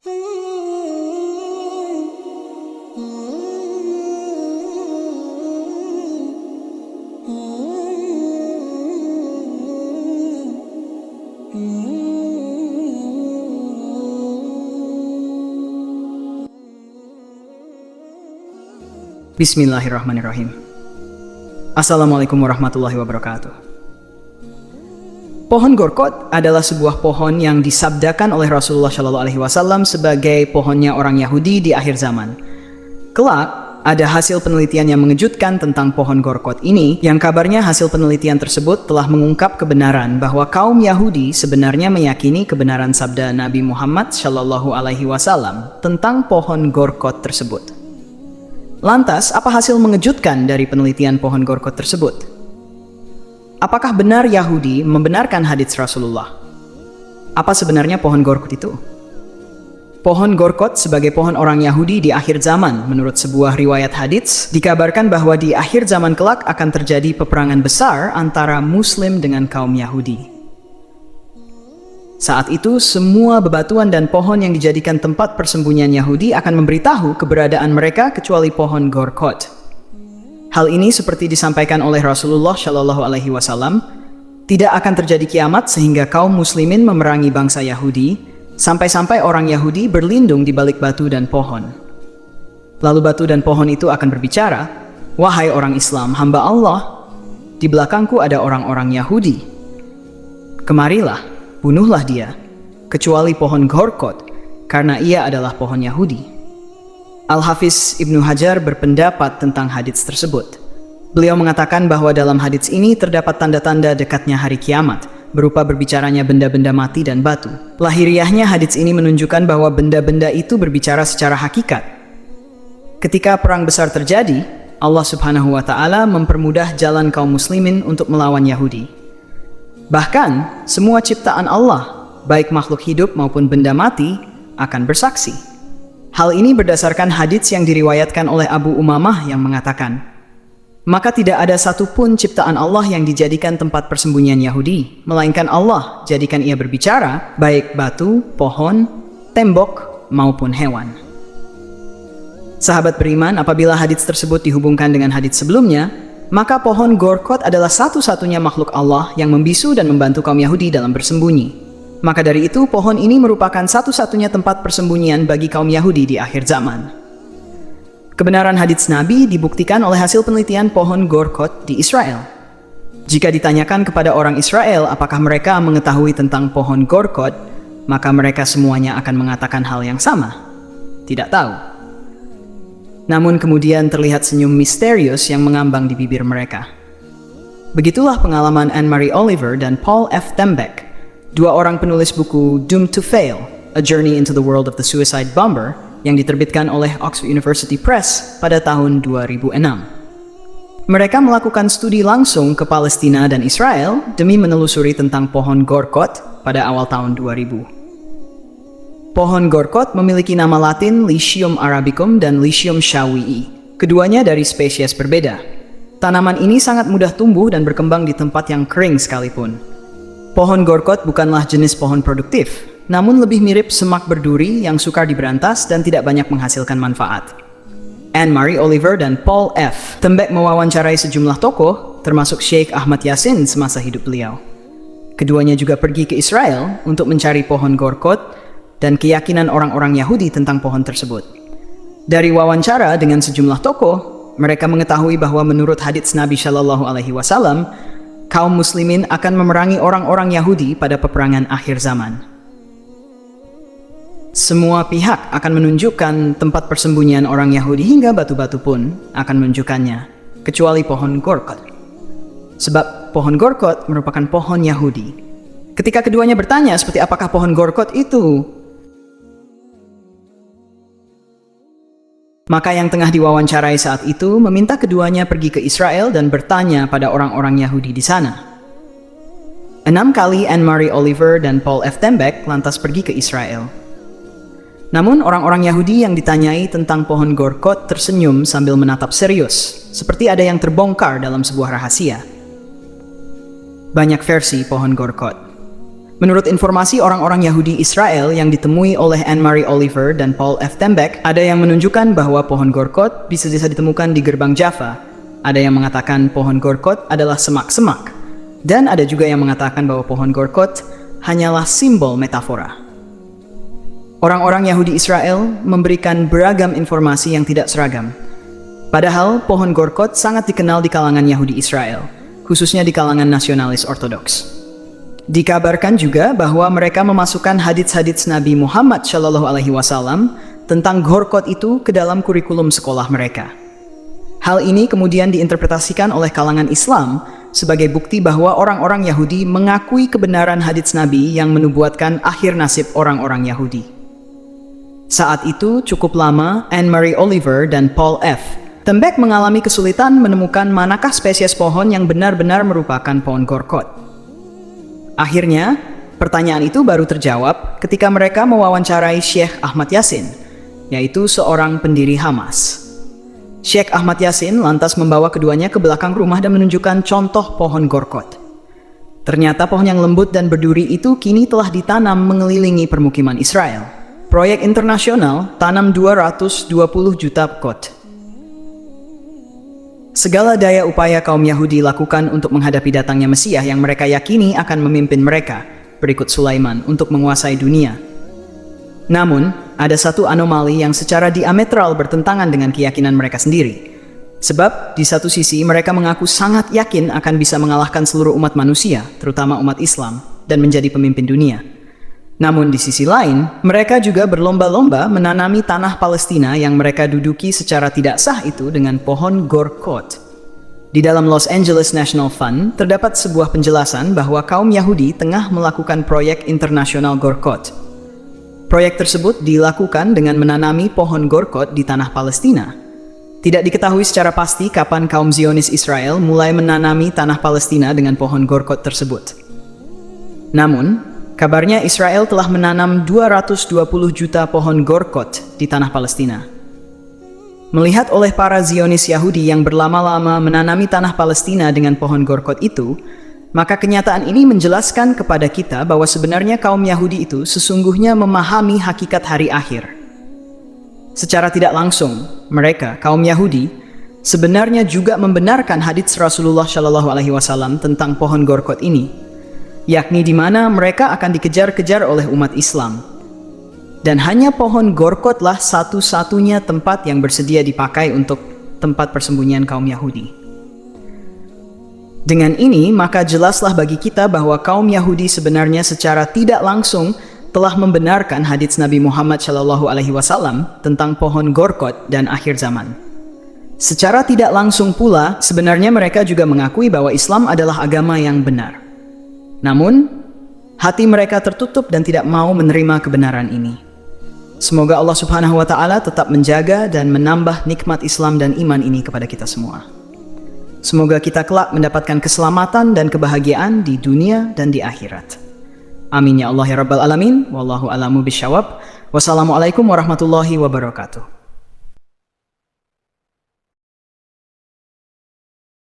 Bismillahirrahmanirrahim. Assalamualaikum warahmatullahi wabarakatuh. Pohon gorkot adalah sebuah pohon yang disabdakan oleh Rasulullah SAW sebagai pohonnya orang Yahudi di akhir zaman. Kelak, ada hasil penelitian yang mengejutkan tentang pohon gorkot ini, yang kabarnya hasil penelitian tersebut telah mengungkap kebenaran bahwa kaum Yahudi sebenarnya meyakini kebenaran sabda Nabi Muhammad SAW tentang pohon gorkot tersebut. Lantas, apa hasil mengejutkan dari penelitian pohon gorkot tersebut? Apakah benar Yahudi membenarkan hadits Rasulullah? Apa sebenarnya pohon gorkot itu? Pohon gorkot sebagai pohon orang Yahudi di akhir zaman, menurut sebuah riwayat hadits, dikabarkan bahwa di akhir zaman kelak akan terjadi peperangan besar antara Muslim dengan kaum Yahudi. Saat itu, semua bebatuan dan pohon yang dijadikan tempat persembunyian Yahudi akan memberitahu keberadaan mereka kecuali pohon gorkot. Hal ini seperti disampaikan oleh Rasulullah SAW, tidak akan terjadi kiamat sehingga kaum muslimin memerangi bangsa Yahudi, sampai-sampai orang Yahudi berlindung di balik batu dan pohon. Lalu batu dan pohon itu akan berbicara, "Wahai orang Islam, hamba Allah, di belakangku ada orang-orang Yahudi. Kemarilah, bunuhlah dia, kecuali pohon gorkot, karena ia adalah pohon Yahudi." Al-Hafiz Ibnu Hajar berpendapat tentang hadits tersebut. Beliau mengatakan bahwa dalam hadits ini terdapat tanda-tanda dekatnya hari kiamat, berupa berbicaranya benda-benda mati dan batu. Lahiriahnya hadits ini menunjukkan bahwa benda-benda itu berbicara secara hakikat. Ketika perang besar terjadi, Allah Subhanahu wa Ta'ala mempermudah jalan kaum muslimin untuk melawan Yahudi. Bahkan, semua ciptaan Allah, baik makhluk hidup maupun benda mati, akan bersaksi. Hal ini berdasarkan hadits yang diriwayatkan oleh Abu Umamah yang mengatakan, "Maka tidak ada satupun ciptaan Allah yang dijadikan tempat persembunyian Yahudi, melainkan Allah jadikan ia berbicara, baik batu, pohon, tembok, maupun hewan." Sahabat beriman, apabila hadits tersebut dihubungkan dengan hadits sebelumnya, maka pohon gorkot adalah satu-satunya makhluk Allah yang membisu dan membantu kaum Yahudi dalam bersembunyi. Maka dari itu, pohon ini merupakan satu-satunya tempat persembunyian bagi kaum Yahudi di akhir zaman. Kebenaran hadits Nabi dibuktikan oleh hasil penelitian pohon gorkot di Israel. Jika ditanyakan kepada orang Israel apakah mereka mengetahui tentang pohon gorkot, maka mereka semuanya akan mengatakan hal yang sama. Tidak tahu. Namun kemudian terlihat senyum misterius yang mengambang di bibir mereka. Begitulah pengalaman Anne-Marie Oliver dan Paul F. Tembeck, dua orang penulis buku Doomed to Fail, A Journey into the World of the Suicide Bomber, yang diterbitkan oleh Oxford University Press pada tahun 2006. Mereka melakukan studi langsung ke Palestina dan Israel demi menelusuri tentang pohon gorkot pada awal tahun 2000. Pohon gorkot memiliki nama Latin Lycium arabicum dan Lycium shawii, keduanya dari spesies berbeda. Tanaman ini sangat mudah tumbuh dan berkembang di tempat yang kering sekalipun. Pohon gorkot bukanlah jenis pohon produktif, namun lebih mirip semak berduri yang sukar diberantas dan tidak banyak menghasilkan manfaat. Anne-Marie Oliver dan Paul F. Tembeck mewawancarai sejumlah tokoh, termasuk Sheikh Ahmad Yasin semasa hidup beliau. Keduanya juga pergi ke Israel untuk mencari pohon gorkot dan keyakinan orang-orang Yahudi tentang pohon tersebut. Dari wawancara dengan sejumlah tokoh, mereka mengetahui bahwa menurut hadits Nabi SAW, kaum muslimin akan memerangi orang-orang Yahudi pada peperangan akhir zaman. Semua pihak akan menunjukkan tempat persembunyian orang Yahudi hingga batu-batu pun akan menunjukkannya, kecuali pohon gorkot. Sebab pohon gorkot merupakan pohon Yahudi. Ketika keduanya bertanya seperti apakah pohon gorkot itu, maka yang tengah diwawancarai saat itu meminta keduanya pergi ke Israel dan bertanya pada orang-orang Yahudi di sana. 6 kali Anne-Marie Oliver dan Paul F. Tembeck lantas pergi ke Israel. Namun orang-orang Yahudi yang ditanyai tentang pohon gorkot tersenyum sambil menatap serius, seperti ada yang terbongkar dalam sebuah rahasia. Banyak versi pohon gorkot. Menurut informasi orang-orang Yahudi Israel yang ditemui oleh Anne-Marie Oliver dan Paul F. Tembeck, ada yang menunjukkan bahwa pohon Gorkot bisa ditemukan di gerbang Java. Ada yang mengatakan pohon Gorkot adalah semak-semak. Dan ada juga yang mengatakan bahwa pohon Gorkot hanyalah simbol metafora. Orang-orang Yahudi Israel memberikan beragam informasi yang tidak seragam. Padahal pohon Gorkot sangat dikenal di kalangan Yahudi Israel, khususnya di kalangan nasionalis ortodoks. Dikabarkan juga bahwa mereka memasukkan hadits-hadits Nabi Muhammad SAW tentang Gorkot itu ke dalam kurikulum sekolah mereka. Hal ini kemudian diinterpretasikan oleh kalangan Islam sebagai bukti bahwa orang-orang Yahudi mengakui kebenaran hadits Nabi yang menubuatkan akhir nasib orang-orang Yahudi. Saat itu cukup lama, Anne-Marie Oliver dan Paul F. Tembeck mengalami kesulitan menemukan manakah spesies pohon yang benar-benar merupakan pohon Gorkot. Akhirnya, pertanyaan itu baru terjawab ketika mereka mewawancarai Syekh Ahmad Yasin, yaitu seorang pendiri Hamas. Syekh Ahmad Yasin lantas membawa keduanya ke belakang rumah dan menunjukkan contoh pohon Gorkot. Ternyata pohon yang lembut dan berduri itu kini telah ditanam mengelilingi permukiman Israel. Proyek internasional tanam 220 juta kot. Segala daya upaya kaum Yahudi lakukan untuk menghadapi datangnya Mesias yang mereka yakini akan memimpin mereka, berikut Sulaiman, untuk menguasai dunia. Namun, ada satu anomali yang secara diametral bertentangan dengan keyakinan mereka sendiri. Sebab, di satu sisi mereka mengaku sangat yakin akan bisa mengalahkan seluruh umat manusia, terutama umat Islam, dan menjadi pemimpin dunia. Namun di sisi lain, mereka juga berlomba-lomba menanami tanah Palestina yang mereka duduki secara tidak sah itu dengan pohon Gorkot. Di dalam Los Angeles National Fund, terdapat sebuah penjelasan bahwa kaum Yahudi tengah melakukan proyek internasional Gorkot. Proyek tersebut dilakukan dengan menanami pohon Gorkot di tanah Palestina. Tidak diketahui secara pasti kapan kaum Zionis Israel mulai menanami tanah Palestina dengan pohon Gorkot tersebut. Namun, kabarnya Israel telah menanam 220 juta pohon Gorkot di tanah Palestina. Melihat oleh para Zionis Yahudi yang berlama-lama menanami tanah Palestina dengan pohon Gorkot itu, maka kenyataan ini menjelaskan kepada kita bahwa sebenarnya kaum Yahudi itu sesungguhnya memahami hakikat hari akhir. Secara tidak langsung, mereka, kaum Yahudi, sebenarnya juga membenarkan hadits Rasulullah SAW tentang pohon Gorkot ini, yakni di mana mereka akan dikejar-kejar oleh umat Islam. Dan hanya pohon Gorkotlah satu-satunya tempat yang bersedia dipakai untuk tempat persembunyian kaum Yahudi. Dengan ini, maka jelaslah bagi kita bahwa kaum Yahudi sebenarnya secara tidak langsung telah membenarkan hadits Nabi Muhammad SAW tentang pohon Gorkot dan akhir zaman. Secara tidak langsung pula, sebenarnya mereka juga mengakui bahwa Islam adalah agama yang benar. Namun, hati mereka tertutup dan tidak mau menerima kebenaran ini. Semoga Allah Subhanahu wa Ta'ala tetap menjaga dan menambah nikmat Islam dan iman ini kepada kita semua. Semoga kita kelak mendapatkan keselamatan dan kebahagiaan di dunia dan di akhirat. Amin ya Allah ya Rabbal Alamin. Wallahu a'lamu bisyawab. Wassalamualaikum warahmatullahi wabarakatuh.